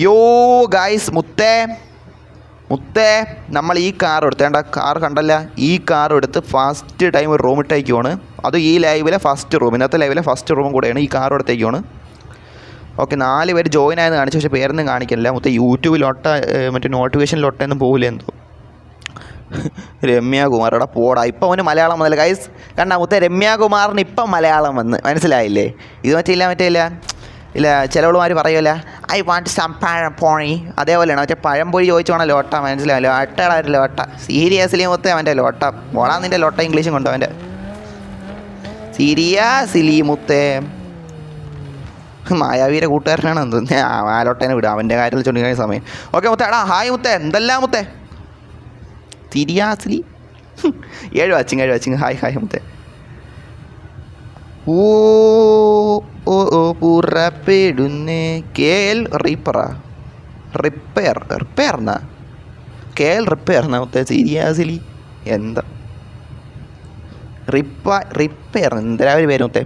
യോ ഗായ്സ് മുത്തേ മുത്തേ നമ്മൾ ഈ കാർ എടുത്തേണ്ട കാർ കണ്ടല്ല, ഈ കാർ എടുത്ത് ഫസ്റ്റ് ടൈം ഒരു റൂം ഇട്ടേക്കുവാണ്. അത് ഈ ലൈവിലെ ഫസ്റ്റ് റൂം, ഇന്നത്തെ ലൈവിലെ ഫസ്റ്റ് റൂമും കൂടെയാണ്. ഈ കാർ എടുത്തേക്കുവാണ്. ഓക്കെ, 4 പേര് ജോയിൻ ആയെന്ന് കാണിച്ചു, പക്ഷേ പേരൊന്നും കാണിക്കില്ല. മൊത്തം യൂട്യൂബിലൊട്ട മറ്റേ നോട്ടിഫിക്കേഷനിലൊട്ടൊന്നും പോകില്ല എന്തോ. രമ്യാകുമാർ എടാ പോടാ, ഇപ്പം അവന് മലയാളം വന്നില്ല ഗൈസ്. കണ്ടാ മുത്തേ, രമ്യാകുമാറിന് ഇപ്പം മലയാളം വന്ന്, മനസ്സിലായില്ലേ? ഇത് മറ്റേ ഇല്ല ചിലവളുമാർ പറയുമല്ല ഐ വാണ്ട് സം പഴം പോണി, അതേപോലെയാണ് മറ്റേ പഴംപൊരി ചോദിച്ചു വേണം ലോട്ട, മനസ്സിലായി? ലോട്ടയുടെ ലോട്ട സീരിയസ്ലി മുത്തേ അവൻ്റെ ലോട്ട പോടാ, നിൻ്റെ ലോട്ട ഇംഗ്ലീഷും കൊണ്ടോ അവൻ്റെ സീരിയസ്ലി മുത്തേ. മായാവീരെ കൂട്ടുകാരനാണ് എന്ത്, ആ ലോട്ടേനെ വിടുക, അവൻ്റെ കാര്യത്തിൽ ചൊല്ലിക്കുന്ന സമയം. ഓക്കെ മുത്തേ, എടാ ഹായ് മുത്തേ, എന്തെല്ലാം മുത്തേ? സീരിയസ്ലി 7 വാച്ചിങ് ഹായ് മുത്തേ. ഓ ഓ ഓ പുറപ്പെടുന്നേ KL റിപ്പയർന്നാ KL റിപ്പയർന്നാ മുത്തേ. സീരിയസ്ലി എന്താ റിപ്പയർ എന്തിനാ ഒരു പേര് മുത്തേ?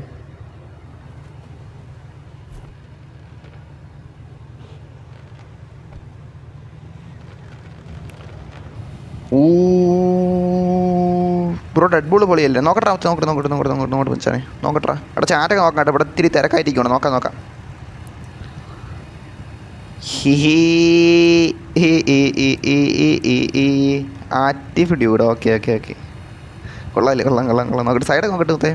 ബ്രോ ഡെഡ് ബോൾ പൊളിയല്ലേ? നോക്കട്ടെ നോക്കട്ടെ വെച്ചാൽ നോക്കട്ടെ. അവിടെ ചാറ്റൊക്കെ നോക്കട്ടെ, ഇവിടെ ഇത്തിരി തിരക്കായിട്ടിരിക്കണം. നോക്കാം. Active dude. ഓക്കെ കൊള്ളാല്ലേ? കൊള്ളാം. നോക്കട്ടെ സൈഡൊക്കെ നോക്കട്ടെ മുത്തേ.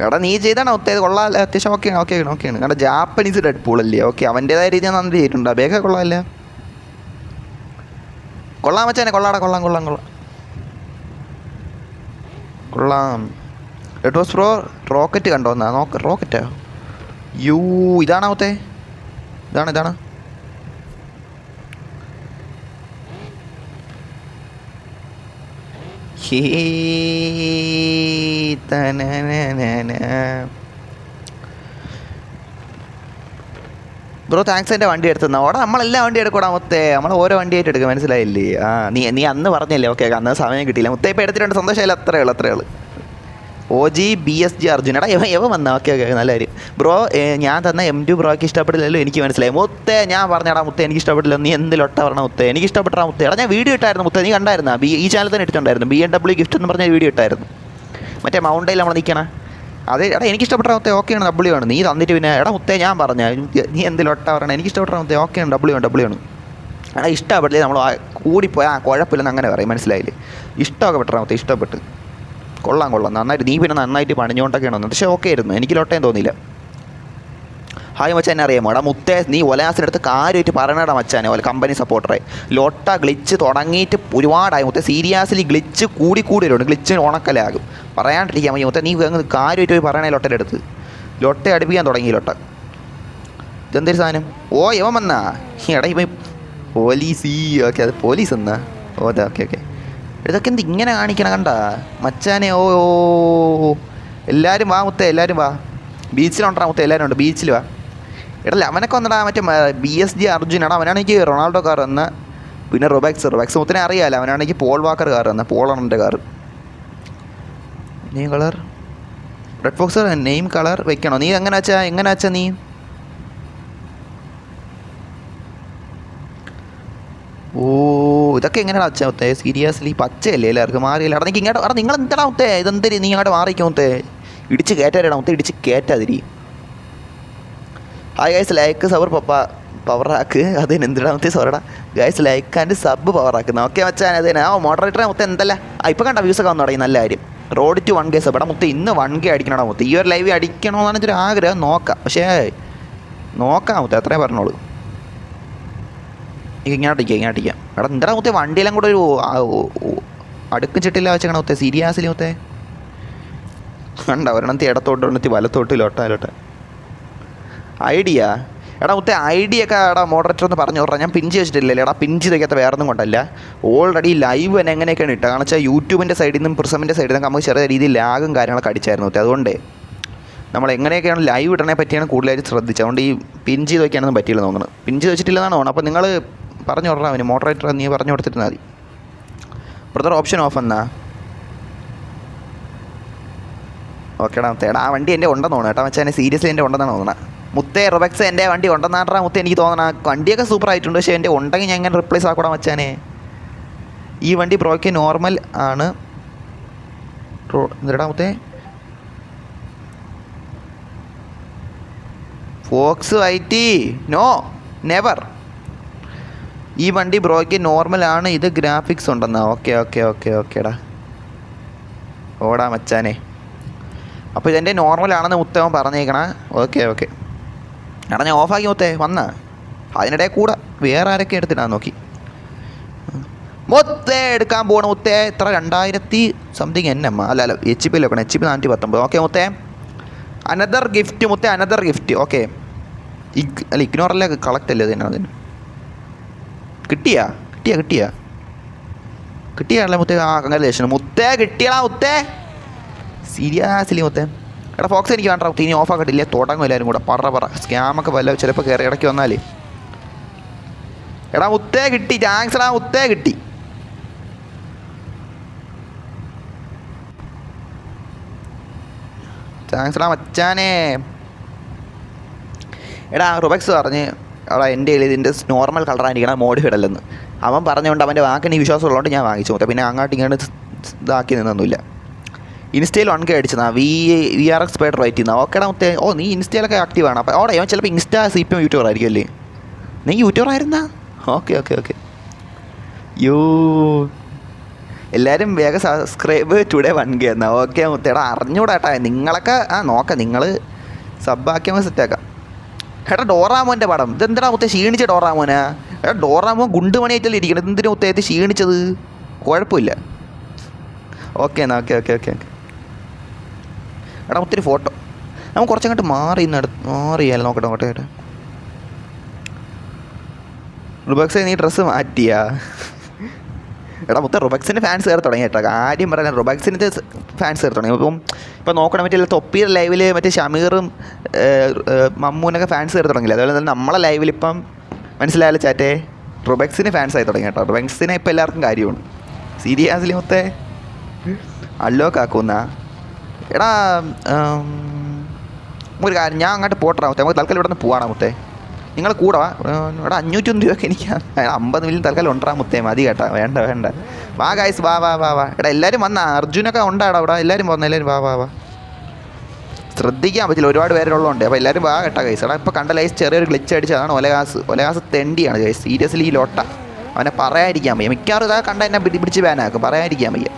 എടാ നീ ചെയ്താണോ മുത്തേ? കൊള്ളാം, അത്യാവശ്യം ഓക്കെയാണ്. കാരണം ജാപ്പനീസ് ഡെഡ് പൂളല്ലേ? ഓക്കെ, അവൻ്റേതായ രീതിയിൽ നന്ദി ചെയ്തിട്ടുണ്ട്. ബേഗൊക്കെ കൊള്ളാമല്ലേ? കൊള്ളാം മച്ചാനെ, കൊള്ളാം. ഇറ്റ് വാസ് പ്രോ റോക്കറ്റ് കണ്ടോ എന്നാ? റോക്കറ്റാ? ഇതാണോ മുത്തേ? ഇതാണ് ബ്രോ താങ്ക്സ്. എൻ്റെ വണ്ടി എടുത്തുന്ന ഓടാ, നമ്മളെല്ലാം വണ്ടി എടുക്കൂടാ മുത്തേ. നമ്മൾ ഓരോ വണ്ടിയായിട്ട് എടുക്കുക, മനസ്സിലായില്ലേ? നീ അന്ന് പറഞ്ഞല്ലേ? ഓക്കെ, അന്ന് സമയം കിട്ടിയില്ല മുത്തേ. ഇപ്പോൾ എടുത്തിട്ടുണ്ട്, സന്തോഷമായില്ല. അത്രേ ഉള്ളൂ. OG BSG അർജുൻ എടാ എവ വന്നാ? ഓക്കെ നല്ല കാര്യം ബ്രോ. ഞാൻ തന്ന M2 ബ്രോയ്ക്ക് ഇഷ്ടപ്പെട്ടില്ലല്ലോ, എനിക്ക് മനസ്സിലായി മുത്തേ. ഞാൻ പറഞ്ഞടാ മുത്തേ എനിക്ക് ഇഷ്ടപ്പെട്ടില്ല. നീ എന്തിലൊട്ട പറഞ്ഞ മുത്തേ? എനിക്ക് ഇഷ്ടപ്പെട്ടാ മുത്തേ. എടാ ഞാൻ വീഡിയോ ഇട്ടായിരുന്നു മുത്തേ, നീ കണ്ടായിരുന്നാ? ഈ ചാനൽ തന്നെ ഇട്ടിട്ടുണ്ടായിരുന്നു. BMW ഗിഫ്റ്റ് എന്ന് പറഞ്ഞ വീഡിയോ ഇട്ടായിരുന്നു, മറ്റേ മൗണ്ടയിൽ നമ്മൾ നിൽക്കണേ. അതെ എടാ എനിക്ക് ഇഷ്ടപ്പെട്ട മുത്തേ. ഓക്കെയാണ്, W ആണ്. നീ തന്നിട്ട് പിന്നെ എടാ മുത്തേ ഞാൻ പറഞ്ഞ നീ എന്തിലൊട്ട പറയണേ? എനിക്ക് ഇഷ്ടപ്പെട്ട മുത്തേ. ഓക്കെയാണ്, W ആണ്. എടാ ഇഷ്ടപ്പെട്ടില്ലേ നമ്മൾ കൂടിപ്പോയാൽ കുഴപ്പമില്ലെന്ന് അങ്ങനെ പറയും, മനസ്സിലായില്ലേ? ഇഷ്ടമൊക്കെ പെട്ടാ മുത്തേ, ഇഷ്ടപ്പെട്ട് കൊള്ളാം നന്നായിട്ട്. നീ പിന്നെ നന്നായിട്ട് പണിഞ്ഞുകൊണ്ടൊക്കെയാണ് വന്നത്, പക്ഷേ ഓക്കെ ആയിരുന്നു. എനിക്ക് ലോട്ടയും തോന്നിയില്ല. ഹായ് മച്ചാനെ, അറിയാമോ എടാ മുത്തേ? നീ ഒലാസിനടുത്ത് കാര്യമായിട്ട് പറയണടാ മച്ചാനെ, കമ്പനി സപ്പോർട്ടറെ. ലോട്ട ഗ്ലിച്ച് തുടങ്ങിയിട്ട് ഒരുപാടായി മുത്തേ. സീരിയസ്ലി ഗ്ലിച്ച് കൂടി വരുന്നുണ്ട്. ഗ്ലിച്ചിന് ഉണക്കലാകും, പറയാണ്ടിരിക്കാൻ മതി മുത്തേ. നീ കാര്യമായിട്ട് പോയി പറയണേ ലോട്ടയുടെ അടുത്ത്. ലോട്ട അടുപ്പിക്കാൻ തുടങ്ങി ലോട്ട. ഇതെന്തൊരു സാധനം? ഇവൻ വന്നാ? എടാ ഇപ്പം പോലീസ്. ഓക്കെ, അത് പോലീസ് എന്നാ? ഓക്കെ. ഇതൊക്കെ എന്ത് ഇങ്ങനെ കാണിക്കണം കണ്ടാ മച്ചാനെ? എല്ലാവരും വാ മുത്തേ, എല്ലാവരും വാ. ബീച്ചിലുണ്ടാ മുത്തേ? എല്ലാവരും ഉണ്ട്, ബീച്ചിൽ വാ. എടല്ല അവനൊക്കെ വന്നടാ മറ്റേ BSG അർജുൻ. എടാ അവനാണെങ്കിൽ റൊണാൾഡോ കാർ വന്ന, പിന്നെ റൊബാക്സ് മുത്തിനെ അറിയാമല്ലോ. അവനാണെങ്കിൽ പോൾ വാക്കർ കാർ വന്ന, പോളാണെൻ്റെ car. Name colour red fox name colour വെക്കണോ? നീ എങ്ങനെ വെച്ചാ നീ? ഇതൊക്കെ എങ്ങനെയാണ് അച്ഛാ മുത്തേ? സീരിയസ്ലി പച്ചയല്ലേ എല്ലാവർക്കും? മാറിയില്ല. എടാ നീ ഇങ്ങോട്ട് നിങ്ങൾ എന്താടാ മുത്തേ? ഇതെന്തരി നീ അങ്ങോട്ട് മാറിക്കും മുത്തേ? ഇടിച്ച് കയറ്റാടാ മുത്തേ, ഇടിച്ച് കയറ്റാതിരി. ഹായ് ഗൈസ്, ലൈക്ക് സബർ പവറാക്ക്. അതിന് എന്തിനാ മുത്തേ? സോറടാ ഗൈസ്, ലൈക്ക് ആൻഡ് സബ് പവറാക്കുന്ന. ഓക്കെ മച്ചാൻ, അതിന് മോഡറേറ്ററെ മുത്തേ എന്തല്ല ഇപ്പം കണ്ട വ്യൂസൊക്കെ വന്നു തുടങ്ങി, നല്ല കാര്യം. Road to 1K sub. എടാ മുത്തേ ഇന്ന് 1K അടിക്കണടാ മുത്തേ. ഈ ഒരു ലൈവ് അടിക്കണമെന്നാണ് ഒരു ആഗ്രഹം. നോക്കാം, പക്ഷേ നോക്കാം മുത്തേ, അത്രേ പറഞ്ഞോളൂ. ഇങ്ങോട്ടിരിക്കാം. എടാ എന്താ മുത്തേ വണ്ടിയെല്ലാം കൂടെ ഒരു അടുക്കും ചിട്ടില്ല വെച്ചേക്കണ മുത്തേ? സീരിയസ്ലി മുത്തേ കണ്ട ഒരെണ്ണത്തി ഇടത്തോട്ട് വലത്തോട്ട് ലോട്ട ഐഡിയ. എടാ മുത്തേ ഐഡിയ ഒക്കെ എടാ മോഡറേറ്റർ ഒന്ന് പറഞ്ഞു വിടാം. ഞാൻ പിഞ്ച് വെച്ചിട്ടില്ലല്ലേ? എടാ പിഞ്ച് ഇതൊക്കെ വേറെ ഒന്നും കൊണ്ടല്ല. ഓൾറെഡി ലൈവ് തന്നെ എങ്ങനെയൊക്കെയാണ് ഇട്ടത്? കാരണം വെച്ചാൽ യൂട്യൂബിൻ്റെ സൈഡിൽ നിന്നും പ്രിസമിൻ്റെ സൈഡിൽ നിന്നും നമുക്ക് ചെറിയ രീതിയിൽ ലാഗും കാര്യങ്ങളൊക്കെ അടിച്ചായിരുന്നു മുത്തേ. അതുകൊണ്ട് നമ്മൾ എങ്ങനെയൊക്കെയാണ് ലൈവ് ഇടണേ പറ്റിയാണ് കൂടുതലായിട്ട് ശ്രദ്ധിച്ചത്. അതുകൊണ്ട് ഈ പിഞ്ച് ചെയ്തൊക്കെയാണെന്നും പറ്റിയില്ല തോന്നുന്നത്. പിഞ്ച് വെച്ചിട്ടില്ലെന്നാണ് തോന്നുന്നത്. അപ്പോൾ നിങ്ങൾ പറഞ്ഞു വിടണം അവന്, മോഡറേറ്റർ നീ പറഞ്ഞു കൊടുത്തിരുന്നാൽ മതി. ബ്രദർ ഓപ്ഷൻ ഓഫ് എന്നാ? ഓക്കേടാ തേടാ. ആ വണ്ടി എൻ്റെ ഉണ്ടെന്ന് തോന്നുന്നു കേട്ടോ മച്ചാനെ. സീരിയസ്ലി എൻ്റെ ഉണ്ടെന്നാണ് തോന്നുന്നത്. മുത്തേ റൊബക്സ് എൻ്റെ വണ്ടി ഉണ്ടെന്നാണ്ടാ മുത്തേ എനിക്ക് തോന്നണം. വണ്ടിയൊക്കെ സൂപ്പർ ആയിട്ടുണ്ട്, പക്ഷേ എൻ്റെ ഉണ്ടെങ്കിൽ ഞാൻ ഇങ്ങനെ റിപ്ലേസ് ആക്കൂടാ മച്ചാനെ. ഈ വണ്ടി ബ്രോയ്ക്ക് നോർമൽ ആണ്. എന്തിടാ മുത്തേ? ഫോക്സ് വൈറ്റി നോ നെവർ. ഈ വണ്ടി ബ്രോയ്ക്ക് നോർമൽ ആണ്, ഇത് ഗ്രാഫിക്സ് ഉണ്ടെന്നാ. ഓക്കെ ഓക്കെ ഓക്കെ ഓക്കേടാ, ഓടാ മച്ചാനെ. അപ്പോൾ ഇതെൻ്റെ നോർമലാണെന്ന് മുത്തവൻ പറഞ്ഞേക്കണ. ഓക്കെ ഓക്കെ എടാ, ഞാൻ ഓഫാക്കി മുത്തേ വന്ന. അതിനിടെ കൂടെ വേറെ ആരൊക്കെ എടുത്തിടാൻ നോക്കി. മൊത്തേ എടുക്കാൻ പോകണ മുത്തേ. ഇത്ര 2000 സംതിങ് NM അല്ല HP വെക്കണം. HP 419. ഓക്കെ മുത്തേ, അനദർ ഗിഫ്റ്റ് മുത്തേ, അനദർ ഗിഫ്റ്റ്. ഓക്കെ അല്ല ഇഗ്നോറല്ലേ, കളക്ട് അല്ലേ അതിന്. കിട്ടിയാ കിട്ടിയാ കിട്ടിയാ കിട്ടിയാണല്ലേ മുത്തേ? ആ കൺഗ്രാജുലേഷൻ മുത്തേ, കിട്ടിയടാ മുത്തേ. സീരിയസ്ലി മുത്തേ. എടാ ഫോക്സ് എനിക്ക് വേണ്ട മുത്തേ, ഇനി ഓഫാക്കട്ടില്ലേ? തുടങ്ങും എല്ലാവരും കൂടെ പറ സ്കാമൊക്കെ വല്ല ചിലപ്പോൾ കയറി ഇടയ്ക്ക് വന്നാൽ. എടാ മുത്തേ കിട്ടി, താങ്ക്സ് എടാ മുത്തേ കിട്ടി. താങ്ക്സ് എടാ മച്ചാനേ. എടാ റുബക്സ് പറഞ്ഞ് എടാ എൻ്റെ കയ്യിൽ ഇതിൻ്റെ നോർമൽ കളറായിരിക്കണം, മോഡിഫൈഡ് അല്ലെന്ന്. അവൻ പറഞ്ഞുകൊണ്ട് അവൻ്റെ വാക്കിന് വിശ്വാസമുള്ളതുകൊണ്ട് ഞാൻ വാങ്ങിച്ചു മുത്തേ. പിന്നെ അങ്ങോട്ട് ഇങ്ങോട്ട് ഇതാക്കി നിന്നൊന്നുമില്ല. ഇൻസ്റ്റയിൽ 1K അടിച്ചതാ. VRX സ്പൈഡർ റൈറ്റ് ചെയ്യുന്ന. ഓക്കേടാ മുത്തേ. ഓ നീ ഇൻസ്റ്റയിലൊക്കെ ആക്റ്റീവാണ്. അപ്പോൾ അവിടെ അവൻ ചിലപ്പോൾ ഇൻസ്റ്റാ CPM യൂട്യൂബർ ആയിരിക്കും അല്ലേ? നീ യൂട്യൂബർ ആയിരുന്നാ? Okay okay okay. എല്ലാവരും വേഗം സബ്സ്ക്രൈബ് ടുഡേ 1K എന്നാ. ഓക്കെ മുത്തേടാ, അറിഞ്ഞൂടാട്ടാ നിങ്ങളൊക്കെ. നോക്കാം, നിങ്ങൾ സബ്ബാക്കിയാൽ സെറ്റാക്കാം. എടാ ഡോറാമോൻ്റെ പടം ഇതെന്താ മുത്തേ ക്ഷീണിച്ച ഡോറാമോനാ? എടാ ഡോറാമോൻ ഗുണ്ടുമണിയായിട്ടല്ലേ ഇരിക്കണം, എന്തിനാ മുത്തേത്ത് ക്ഷീണിച്ചത്? കുഴപ്പമില്ല. ഓക്കെ എന്നാ, ഓക്കെ ഓക്കെ ഓക്കെ ഓക്കെ. എടാ ഒത്തിരി ഫോട്ടോ നമുക്ക് കുറച്ചങ്ങോട്ട് മാറിയാലോ. നോക്കട്ടെ നോക്കട്ടെ. റുബക്സ് നീ ഡ്രസ്സ് മാറ്റിയാ? എടാ മുത്ത റുബക്സിൻ്റെ ഫാൻസ് കയറി തുടങ്ങി കേട്ടോ. കാര്യം പറയാൻ റുബക്സിൻ്റെ ഫാൻസ് കയറി തുടങ്ങി. ഇപ്പം നോക്കണം, മറ്റേ തൊപ്പിയുടെ ലൈവിൽ മറ്റേ ഷമീറും മമ്മൂനൊക്കെ ഫാൻസ് കയറി തുടങ്ങില്ല. അതുപോലെ തന്നെ നമ്മളെ ലൈവിൽ ഇപ്പം മനസ്സിലായാലും ചാറ്റേ റുബക്സിന് ഫാൻസ് ആയി തുടങ്ങി കേട്ടോ. റുബക്സിനെ ഇപ്പം എല്ലാവർക്കും കാര്യമാണ്. സീരിയസ്ലി മുത്തേ അല്ലോക്ക് ആക്കുന്ന. എടാ ഒരു കാര്യം, ഞാൻ അങ്ങോട്ട് പോട്ടാ മുത്തേ. നമുക്ക് തൽക്കാലം ഇവിടെ നിന്ന് പോവാണോ മുത്തേ? നിങ്ങൾ കൂടെ ഇവിടെ 501 രൂപയൊക്കെ എനിക്ക് 50 മില്യൺ തൽക്കാലം ഉണ്ടാ മുത്തേ. മതി കേട്ടാ, വേണ്ട വേണ്ട. വാ ഗായ്സ്, വാ വാ വാ വാ. എടാ എല്ലാവരും വന്നാ? അർജുനൊക്കെ ഉണ്ടാടാ ഇവിടെ? എല്ലാവരും വന്നു, എല്ലാവരും വാ വാ വാ. ശ്രദ്ധിക്കാൻ പറ്റില്ല, ഒരുപാട് പേരുള്ളതുകൊണ്ട്. അപ്പോൾ എല്ലാവരും വാ കേട്ടാ ഗൈസ്. എടാ ഇപ്പോൾ കണ്ട ലൈസ് ചെറിയൊരു ഗ്ലിച്ച് അടിച്ച്, അതാണ് ഒലകാസ് തെണ്ടിയാണ് ഗൈസ്. സീരിയസ്ലി ഈ ലോട്ട അവനെ പറയാതിരിക്കാൻ വയ്യ. മിക്കവാറും ഇതാ കണ്ട എന്നെ പിടിച്ച് ബാനാക്കും, പറയാതിരിക്കാൻ വയ്യ.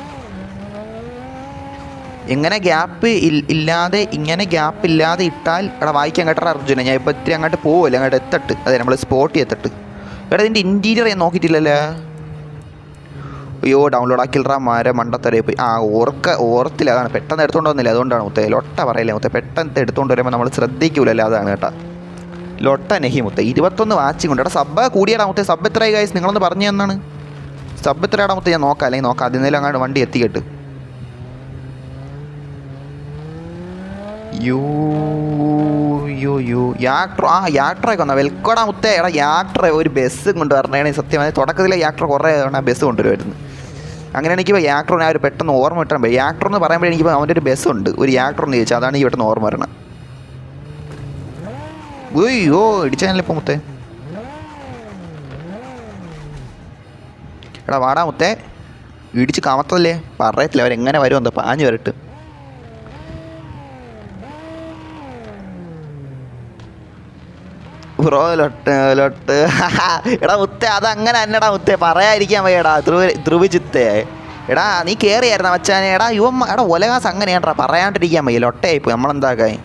എങ്ങനെ ഗ്യാപ്പ് ഇല്ലാതെ ഇങ്ങനെ ഗ്യാപ്പ് ഇല്ലാതെ ഇട്ടാൽ എടാ വായിക്കാൻ കേട്ടോ അർജുന. ഞാൻ ഇപ്പോൾ ഇത്തിരി അങ്ങോട്ട് പോകുമല്ലോ, അങ്ങോട്ട് എത്തട്ട്. അതെ നമ്മൾ സ്പോട്ട് എത്തട്ട്. എടാ ഇതിൻ്റെ ഇൻറ്റീരിയർ ഞാൻ നോക്കിയിട്ടില്ലല്ലോ. അയ്യോ ഡൗൺലോഡ് ആക്കിയിട്ടാ മണ്ടത്തരയിൽ പോയി. ഓർത്തില്ല, അതാണ് പെട്ടെന്ന് എടുത്തുകൊണ്ട് വന്നില്ല. അതുകൊണ്ടാണ് മുത്തേ ലൊട്ട പറയില്ലേ മുത്തേ. പെട്ടെന്ന് എടുത്തുകൊണ്ട് വരുമ്പോൾ നമ്മൾ ശ്രദ്ധിക്കൂലല്ലോ, അതാണ് കേട്ടാ ലൊട്ട നെഹി മുത്തേ. 21 വാച്ചിങ് ഉണ്ട്. എടാ സബ്ബ് കൂടിയാടാ മുത്തേ. സബ് എത്രയായി ഗൈസ്? നിങ്ങളൊന്ന് പറഞ്ഞു തന്നാണ് സബ് എത്രയാടാ മുത്തേ? ഞാൻ നോക്കാം, അല്ലെങ്കിൽ നോക്കാം. അതിൽ അങ്ങോട്ട് വണ്ടി എത്തിക്കെട്ട്. യാത്രയൊക്കെ വന്നാൽ വെൽക്കോടാ മുത്തേ. എടാ യാത്ര ഒരു ബസ് കൊണ്ട് വരണേ. സത്യമായി തുടക്കത്തിലെ യാത്ര കുറേ തവണ ബസ് കൊണ്ടുവരുമായിരുന്നു. അങ്ങനെ എനിക്കിപ്പോൾ യാത്ര ഞാൻ ഒരു പെട്ടെന്ന് ഓർമ്മ കിട്ടാൻ പോയി. യാത്ര എന്ന് പറയുമ്പോൾ എനിക്കിപ്പോൾ അവൻ്റെ ഒരു ബസ്സുണ്ട്, ഒരു യാത്ര എന്ന് ചോദിച്ചാൽ. അതാണ് ഈ പെട്ടെന്ന് ഓർമ്മ വരണം. അയ്യോ ഇടിച്ചാലല്ലോ ഇപ്പോൾ മുത്തേ. എടാ വാടാ മുത്തേ, ഇടിച്ച് കമത്തല്ലേ പറയത്തില്ല. അവരെങ്ങനെ വരും എന്താ പാഞ്ഞ് വരട്ട്. ബ്രോ ലൊട്ട് എടാ മുത്തേ, അതങ്ങനെ തന്നെടാ മുത്തേ, പറയാതിരിക്കാൻ വയ്യടാ. ധ്രുവിജിത്തേ എടാ നീ കയറിയായിരുന്ന മച്ചാനെ. എടാ എടാ ഒലകാസ് അങ്ങനെയാണ്ടാ, പറയാണ്ടിരിക്കാൻ വയ്യ. ലൊട്ടയായിപ്പോയി, നമ്മളെന്താക്കായി.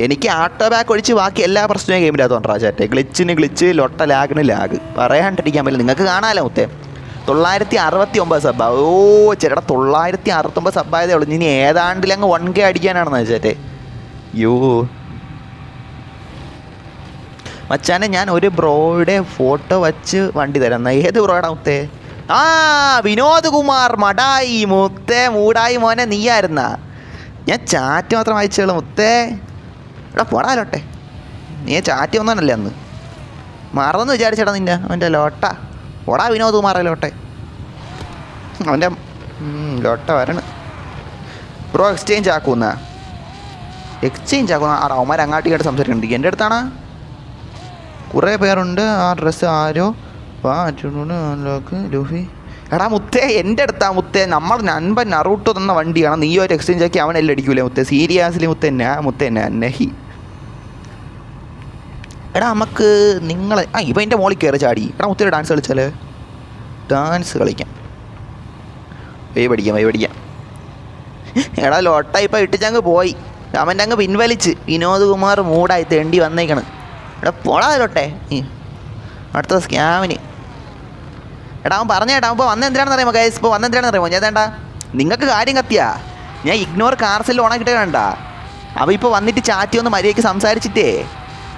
എനിക്ക് ആട്ടോ ബാക്ക് ഒഴിച്ച് ബാക്കി എല്ലാ പ്രശ്നവും ഗെയിമിനകത്തോണ്ടാ ചാറ്റേ. ഗ്ലിച്ച് ലൊട്ട ലാഗ് പറയാണ്ടിരിക്കാൻ പറ്റില്ല. നിങ്ങൾക്ക് കാണാമല്ലോ മുത്തേ. 969 സബ്ബാ. ഓ ചേട്ടാ 969 സബ്ബായതേ ഉള്ളൂ. ഇനി ഏതാണ്ടിലങ്ങ് 1K അടിക്കാനാണെന്ന് വെച്ചേ. മച്ചാനെ ഞാൻ ഒരു ബ്രോയുടെ ഫോട്ടോ വച്ച് വണ്ടി തരാം. ഏത് ബ്രോയുടെ മുത്തേ? വിനോദ് കുമാർ മടായി മുത്തേ. മൂടായി മോനെ നീയായിരുന്നാ? ഞാൻ ചാറ്റ് മാത്രം വായിച്ചോളൂ മുത്തേ. എടാ പോടാലോട്ടെ, നീ ചാറ്റ് വന്നാണല്ലേ അന്ന്? മറന്നു വിചാരിച്ചേട്ടാ നിൻ്റെ അവൻ്റെ ലോട്ട. പോടാ വിനോദ് കുമാർ ലോട്ടെ, അവൻ്റെ ലോട്ട വരണം. ബ്രോ എക്സ്ചേഞ്ച് ആക്കുന്ന എക്സ്ചേഞ്ച് ആക്കും. അവന്മാർ അങ്ങാട്ടി കേട്ട് സംസാരിക്കുന്നുണ്ട്. എൻ്റെ അടുത്താണ് കുറേ പേരുണ്ട്. ആ ഡ്രസ്സ് ആരോ ലോക്ക് ലൂഫി. എടാ മുത്തേ എൻ്റെ അടുത്താ മുത്തേ. നമ്മൾ നൻപൻ നറൂട്ടോ തന്ന വണ്ടിയാണ്. നീ ഒരു എക്സ്ചേഞ്ച് ആക്കി അവനെല്ലാം അടിക്കൂലേ മുത്തേ? സീരിയസ്ലി മുത്തന്നെ നെഹി. എടാ നമുക്ക് നിങ്ങൾ ഇപ്പം എൻ്റെ മോളിൽ കയറി ചാടി. എടാ മുത്തേ ഡാൻസ് കളിച്ചാൽ ഡാൻസ് കളിക്കാം. വൈ പഠിക്കാം. എടാ ലോട്ട ഇപ്പം ഇട്ടിച്ചങ്ങ് പോയി. അവൻ്റെ അങ്ങ് പിൻവലിച്ച് വിനോദ് കുമാർ മൂടായി തേണ്ടി വന്നേക്കണ്. എടാ പോടാ ലോട്ടെ അടുത്ത സ്കാമിന്. എടാ അവൻ പറഞ്ഞേട്ടാ ഇപ്പോൾ വന്നെന്തിനാണെന്ന് അറിയാമോ ഗൈസ്? ഇപ്പോൾ വന്നെന്തിനാണെന്ന് അറിയാമോ? ഞാൻ വേണ്ട നിങ്ങൾക്ക് കാര്യം കത്തിയാ. ഞാൻ ഇഗ്നോർ കാർസെല്ലാം ഓണാക്കിയിട്ട് വേണ്ട. അവ ഇപ്പോൾ വന്നിട്ട് ചാറ്റി ഒന്ന് മര്യാദയ്ക്ക് സംസാരിച്ചിട്ടേ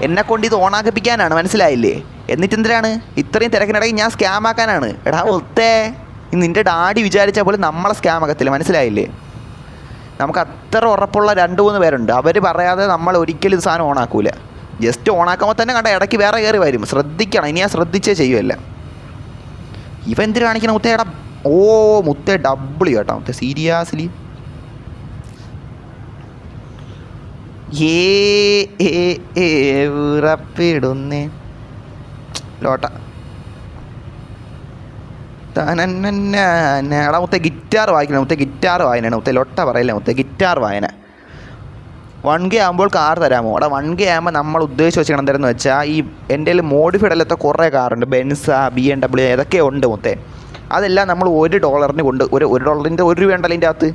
എന്നെക്കൊണ്ട് ഇത് ഓണാക്കിപ്പിക്കാനാണ്, മനസ്സിലായില്ലേ? എന്നിട്ട് എന്തിനാണ് ഇത്രയും തിരക്കിനിടയിൽ ഞാൻ സ്കാം ആക്കാനാണ്? എടാ ഒത്തേ നിൻ്റെ ഡാഡി വിചാരിച്ചാൽ പോലും നമ്മളെ സ്കാം ആക്കത്തില്ല, മനസ്സിലായില്ലേ? നമുക്ക് അത്ര ഉറപ്പുള്ള 2-3 പേരുണ്ട്. അവർ പറയാതെ നമ്മൾ ഒരിക്കലും ഇത് സാധനം ഓണാക്കൂല. ജസ്റ്റ് ഓണാക്കുമ്പോൾ തന്നെ കണ്ട ഇടയ്ക്ക് വേറെ കയറി വരും. ശ്രദ്ധിക്കണം. ഇനി ഞാൻ ശ്രദ്ധിച്ചേ ചെയ്യുമല്ല. ഇവ എന്തിനു കാണിക്കണം മുത്തേ? എടാ മുത്തേ ഡബിൾ കേട്ടോ മുത്തേ, സീരിയസ്ലി. ഉറപ്പിടുന്നേ ലോട്ട. എടാ മുത്തേ ഗിറ്റാർ വായിക്കണം മുത്തേ, ഗിറ്റാർ വായനയാണ് മുത്തേ. ലൊട്ട പറയില്ല മുത്തേ, ഗിറ്റാർ വായന. 1K ആകുമ്പോൾ കാർ തരാമോ? എടാ 1K ആകുമ്പോൾ നമ്മൾ ഉദ്ദേശിച്ച് വെച്ചാൽ എന്തായിരുന്നു വെച്ചാൽ ഈ എൻ്റെ കയ്യിൽ മോഡിഫൈഡ് അല്ലാത്ത കുറേ കാറുണ്ട്. ബെൻസ, BMW ഏതൊക്കെ ഉണ്ട് മുത്തേ. അതെല്ലാം നമ്മൾ $1 കൊണ്ട് $1 1 രൂപ ഉണ്ടല്ലോ ഇതിൻ്റെ അകത്ത്.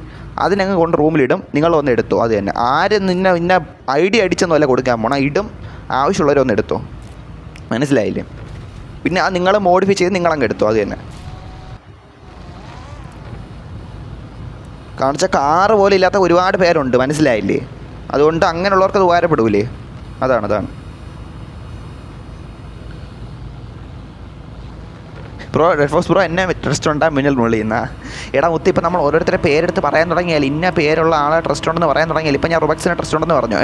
അതിനങ്ങ് കൊണ്ട് റൂമിലിടും. നിങ്ങൾ വന്ന് എടുത്തോ. അത് തന്നെ. ആരും നിന്നെ ഐഡിയ അടിച്ചൊന്നുമല്ല കൊടുക്കാൻ പോണം. ഇടും. ആവശ്യമുള്ളവരൊന്ന് എടുത്തോ, മനസ്സിലായില്ലേ? പിന്നെ അത് നിങ്ങൾ മോഡിഫൈ ചെയ്ത് നിങ്ങളങ്ങ് എടുത്തോ. അത് തന്നെ. കാണിച്ച കാറ് പോലും ഇല്ലാത്ത ഒരുപാട് പേരുണ്ട്, മനസ്സിലായില്ലേ? അതുകൊണ്ട് അങ്ങനെയുള്ളവർക്ക് അത് ഉപകാരപ്പെടൂലേ? അതാണ് ബ്രോ. റെഡ്ഫോക്സ് ബ്രോ എന്നെ ട്രസ്റ്റ് ഉണ്ടാകും മുന്നിൽ മുള്ളിയുന്ന. എടാ മുത്ത് ഇപ്പം നമ്മൾ ഓരോരുത്തരെ പേരെടുത്ത് പറയാൻ തുടങ്ങിയാൽ ഇന്ന പേരുള്ള ആളെ ട്രസ്റ്റ് ഉണ്ടെന്ന് പറയാൻ തുടങ്ങിയാൽ ഇപ്പം ഞാൻ റുബക്സിനെ ട്രസ്റ്റ് ഉണ്ടെന്ന് പറഞ്ഞു.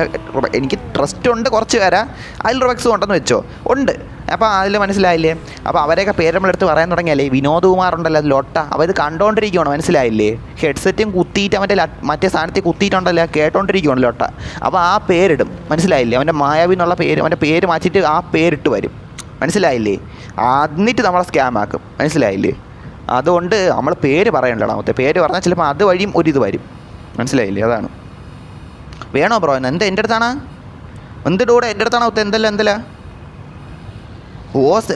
എനിക്ക് ട്രസ്റ്റ് ഉണ്ട് കുറച്ച് പേരാ. അതിൽ റുബക്സും ഉണ്ടെന്ന് വെച്ചോ, ഉണ്ട്. അപ്പോൾ അതിൽ മനസ്സിലായില്ലേ? അപ്പോൾ അവരെയൊക്കെ പേര് നമ്മളെടുത്ത് പറയാൻ തുടങ്ങിയാലേ വിനോദ് കുമാർ ഉണ്ടല്ലോ, അത് ലൊട്ട. അപ്പോൾ ഇത് കണ്ടുകൊണ്ടിരിക്കുകയാണ്, മനസ്സിലായില്ലേ? ഹെഡ്സെറ്റും കുത്തിയിട്ട് മറ്റേ സാധനത്തിൽ കുത്തിയിട്ടുണ്ടല്ലോ, കേട്ടോണ്ടിരിക്കുകയാണ് ലൊട്ട. അപ്പോൾ ആ പേരിടും, മനസ്സിലായില്ലേ? അവൻ്റെ മായാവി എന്നുള്ള പേര്, അവൻ്റെ പേര് മാറ്റിയിട്ട് ആ പേരിട്ട് വരും, മനസ്സിലായില്ലേ? എന്നിട്ട് നമ്മളെ സ്കാം ആക്കും, മനസ്സിലായില്ലേ? അതുകൊണ്ട് നമ്മൾ പേര് പറയണ്ടല്ലോ. മറ്റേ പേര് പറഞ്ഞാൽ ചിലപ്പോൾ അത് വഴിയും ഒരിത് വരും, മനസ്സിലായില്ലേ? അതാണ്. വേണോ ബ്രോ? എന്താ എൻ്റെ അടുത്താണ്? എന്തിൻ്റെ കൂടെ എൻ്റെ അടുത്താണ് ഒത്ത? എന്തല്ല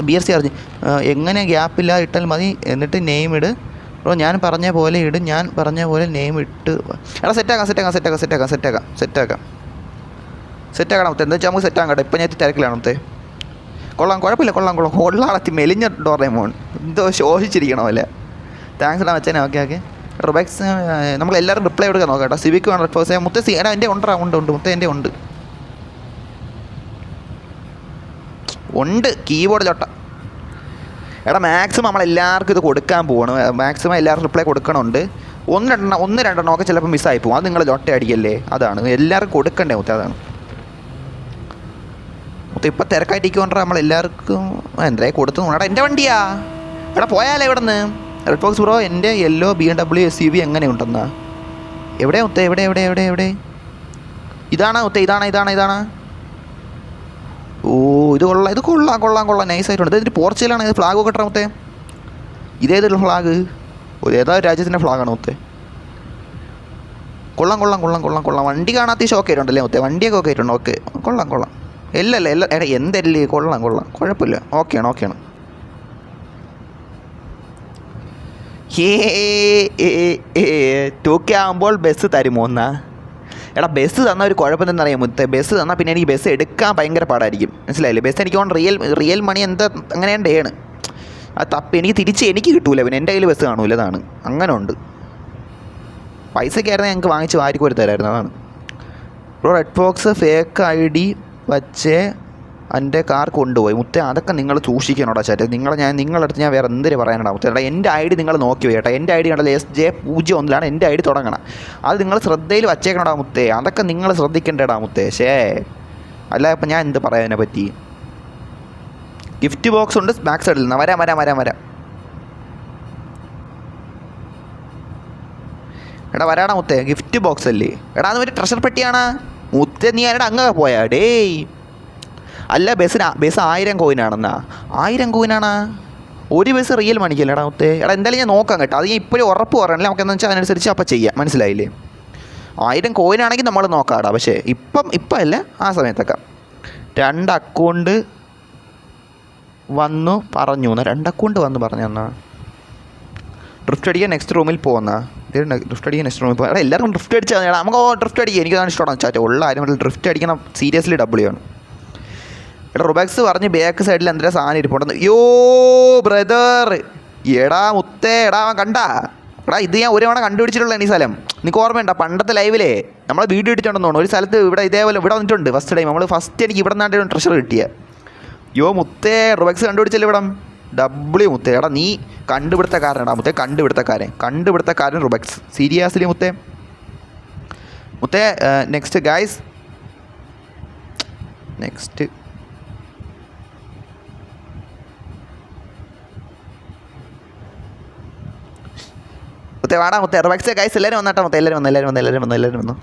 BSC അറിഞ്ഞ് എങ്ങനെ ഗ്യാപ്പില്ല ഇട്ടാൽ മതി. എന്നിട്ട് നെയിം ഇട് ബ്രോ. ഞാൻ പറഞ്ഞ പോലെ ഇട്. ഞാൻ പറഞ്ഞ പോലെ നെയിം ഇട്ട്. എടാ സെറ്റാക്കാം ഒത്ത. എന്താ വെച്ചാൽ നമുക്ക് സെറ്റാക്കാം കേട്ടോ. ഇപ്പം ഞാൻ തിരക്കിലാണ് ഒത്തേ. കുഴപ്പമില്ല. കൊള്ളാളത്തി മെലിഞ്ഞ ഡോറേമോൺ എന്തോ ശോഷിച്ചിരിക്കണോ അല്ലേ? താങ്ക്സ് ഇടാൻ വെച്ചേനെ. ഓക്കെ. റുബക്സ് നമ്മളെല്ലാവരും റിപ്ലൈ കൊടുക്കാൻ നോക്കാം കേട്ടോ. സിവിക്ക് വേണം റെഡ്ഫോക്സ്. മുത്തേ എടാ എൻ്റെ ഉണ്ട് മുത്തേ, എൻ്റെ ഉണ്ട് കീബോർഡിലോട്ട. എടാ മാക്സിമം നമ്മളെല്ലാവർക്കും ഇത് കൊടുക്കാൻ പോകണം. മാക്സിമം എല്ലാവർക്കും റിപ്ലൈ കൊടുക്കണമുണ്ട്. ഒന്ന് രണ്ടെണ്ണം ഒക്കെ ചിലപ്പോൾ മിസ്സായി പോകും. അത് നിങ്ങൾ ലൊട്ട അടിക്കല്ലേ? അതാണ് എല്ലാവർക്കും കൊടുക്കണ്ടേ മുത്തേ. അതാണ് മുത്തേ. ഇപ്പം തിരക്കായിട്ടിരിക്കുകൊണ്ടാ നമ്മളെല്ലാവർക്കും എന്തായാലും കൊടുത്തു. എടാ എൻ്റെ വണ്ടിയാ. എടാ പോയാലേ ഇവിടെ നിന്ന്. റെഡ് ബോക്സ് ബ്രോ എൻ്റെ യെല്ലോ BMW SUV എങ്ങനെയുണ്ടെന്നാ? എവിടെ മുത്തേ? എവിടെ? ഇതാണ് മുത്തേ. ഇതാണ്. ഓ ഇത് കൊള്ളാം. നൈസായിട്ടുണ്ട്. ഇതിൻ്റെ പോർച്ചുഗലാണ്. ഇത് ഫ്ലാഗ് ഒക്കെ ഇട്ടാ മുത്തേ. ഇതേതൊരു ഫ്ലാഗ്? ഏതാ രാജ്യത്തിൻ്റെ ഫ്ലാഗാണ് മുത്തേ? കൊള്ളാം. വണ്ടി കാണാത്ത ഷോക്ക് ആയിട്ടുണ്ടല്ലേ മുത്തേ? വണ്ടിയൊക്കെ ഒക്കെ ആയിട്ടുണ്ട്. ഓക്കെ കൊള്ളാം. എല്ല എടാ എന്തല്ലേ? കൊള്ളാം. കുഴപ്പമില്ല. ഓക്കെയാണ്. 2K ആകുമ്പോൾ ബസ് തരുമോ എന്നാ? എടാ ബസ് തന്നാൽ ഒരു കുഴപ്പം എന്താണെന്നറിയാം മുത്തേ? ബസ് തന്നാൽ പിന്നെ എനിക്ക് ബസ് എടുക്കാൻ ഭയങ്കര പാടായിരിക്കും, മനസ്സിലായില്ലേ? ബസ് എനിക്ക് റിയൽ മണി എന്താ അങ്ങനെയാണ്. അത് തപ്പ് എനിക്ക് കിട്ടൂല. പിന്നെ എൻ്റെ കയ്യിൽ ബസ് കാണൂല. അതാണ്. അങ്ങനെ ഉണ്ട്. പൈസയ്ക്കായിരുന്നു ഞങ്ങൾക്ക് വാങ്ങിച്ച് വാരിക്കോരി തരായിരുന്നു. അതാണ് bro. Red box fake ID വച്ചേ എൻ്റെ കാർ കൊണ്ടുപോയി മുത്തേ. അതൊക്കെ നിങ്ങൾ സൂക്ഷിക്കണോടാ ചാറ്റ്. നിങ്ങളടുത്ത് ഞാൻ വേറെ എന്തിനു പറയാനടാ മുത്തേ? എടാ എൻ്റെ ID നിങ്ങൾ നോക്കി കേട്ടോ. എൻ്റെ ID കണ്ടല്ലോ SJ01 എൻ്റെ ID തുടങ്ങണം. അത് നിങ്ങൾ ശ്രദ്ധയിൽ വച്ചേക്കണടാ മുത്തേ. അതൊക്കെ നിങ്ങൾ ശ്രദ്ധിക്കേണ്ടടാ മുത്തേ. അല്ല ഇപ്പം ഞാൻ എന്ത് പറയാതിനെ പറ്റി? ഗിഫ്റ്റ് ബോക്സ് ഉണ്ട് ബാക്ക് സൈഡിൽ നിന്ന്. വരാം. എടാ വരാടാ മുത്തേ. ഗിഫ്റ്റ് ബോക്സ് അല്ലേ? എടാ അത് ഒരു ട്രഷർ പെട്ടിയാണ് മുത്തേ. മുത്തേ നീ ആരുടെ അങ്ങ് പോയാ ഡേയ്? അല്ല ബസ് 1000 കോയിനാണെന്നാ? 1000 കോയിനാണാ? ഒരു ബസ് റിയൽ മണിക്കല്ലേടാ മുത്തേ? എടാ എന്തായാലും ഞാൻ നോക്കാം കേട്ടോ. അത് ഞാൻ ഇപ്പോഴും ഉറപ്പ് പറയണല്ലേ, നമുക്ക് എന്താ വെച്ചാൽ അതിനനുസരിച്ച് അപ്പം ചെയ്യാം, മനസ്സിലായില്ലേ? 1000 കോയിനാണെങ്കിൽ നമ്മൾ നോക്കാടാ. പക്ഷേ ഇപ്പം അല്ല, ആ സമയത്തൊക്കെ 2 അക്കൗണ്ട് വന്നു പറഞ്ഞു എന്നാ, 2 അക്കൗണ്ട് വന്ന് പറഞ്ഞു എന്നാ. ഡ്രിഫ്റ്റ് അടിക്കാൻ നെക്സ്റ്റ് റൂമിൽ പോകുന്ന ഡ്രിഫ്റ്റ് അടിക്കാൻ നെക്സ്റ്റ് റൂമിൽ പോകാം. എല്ലാവർക്കും ഡ്രിഫ്റ്റ് അടിച്ചാൽ നമുക്ക് ഡ്രിഫ്റ്റ് അടിക്കുക. എനിക്കതാണ് ഇഷ്ടമാണ് ചാറ്റ. ഉള്ള കാര്യം ഡ്രിഫ്റ്റ് അടിക്കണം, സീരിയസ്ലി ഡബ്ല്യു ആണ്. എടാ റുബാക്സ് പറഞ്ഞ് ബാക്ക് സൈഡിൽ എന്തെങ്കിലും സാധനം ഇരിപ്പുണ്ടെന്ന്. യോ ബ്രദർ, എടാ മുത്തേ, എടാ അവൻ കണ്ടാ? എടാ ഇത് ഞാൻ ഒരു തവണ കണ്ടുപിടിച്ചിട്ടുള്ള ഈ സ്ഥലം. നിനക്ക് ഓർമ്മയുണ്ടോ പണ്ടത്തെ ലൈവിലേ നമ്മൾ വീഡിയോ ഇട്ടിട്ടുണ്ടെന്ന് തോന്നുന്നു. ഒരു സ്ഥലത്ത് ഇവിടെ ഇതേപോലെ ഇവിടെ വന്നിട്ടുണ്ട് ഫസ്റ്റ് ടൈം. നമ്മൾ ഫസ്റ്റ് എനിക്ക് ഇവിടെ നിന്നാണ് ട്രഷർ കിട്ടിയ. യോ മുത്തേ, റുബാക്സ് കണ്ടുപിടിച്ചല്ലേ ഇവിടം? ഡബ്ല്യു മുത്തേ. എടാ നീ കണ്ടുപിടുത്തക്കാരനാടാ മുത്തേ, കണ്ടുപിടുത്തക്കാരൻ റുബാക്സ്. സീരിയസ്ലി മുത്തേ. നെക്സ്റ്റ് ഗൈസ്, നെക്സ്റ്റ് മുത്തേ വാടാ മുത്തേ. റുബാക്സ് ഗൈസ് എല്ലാവരും വന്നാട്ടാ മുത്തേ, എല്ലാവരും വന്നു.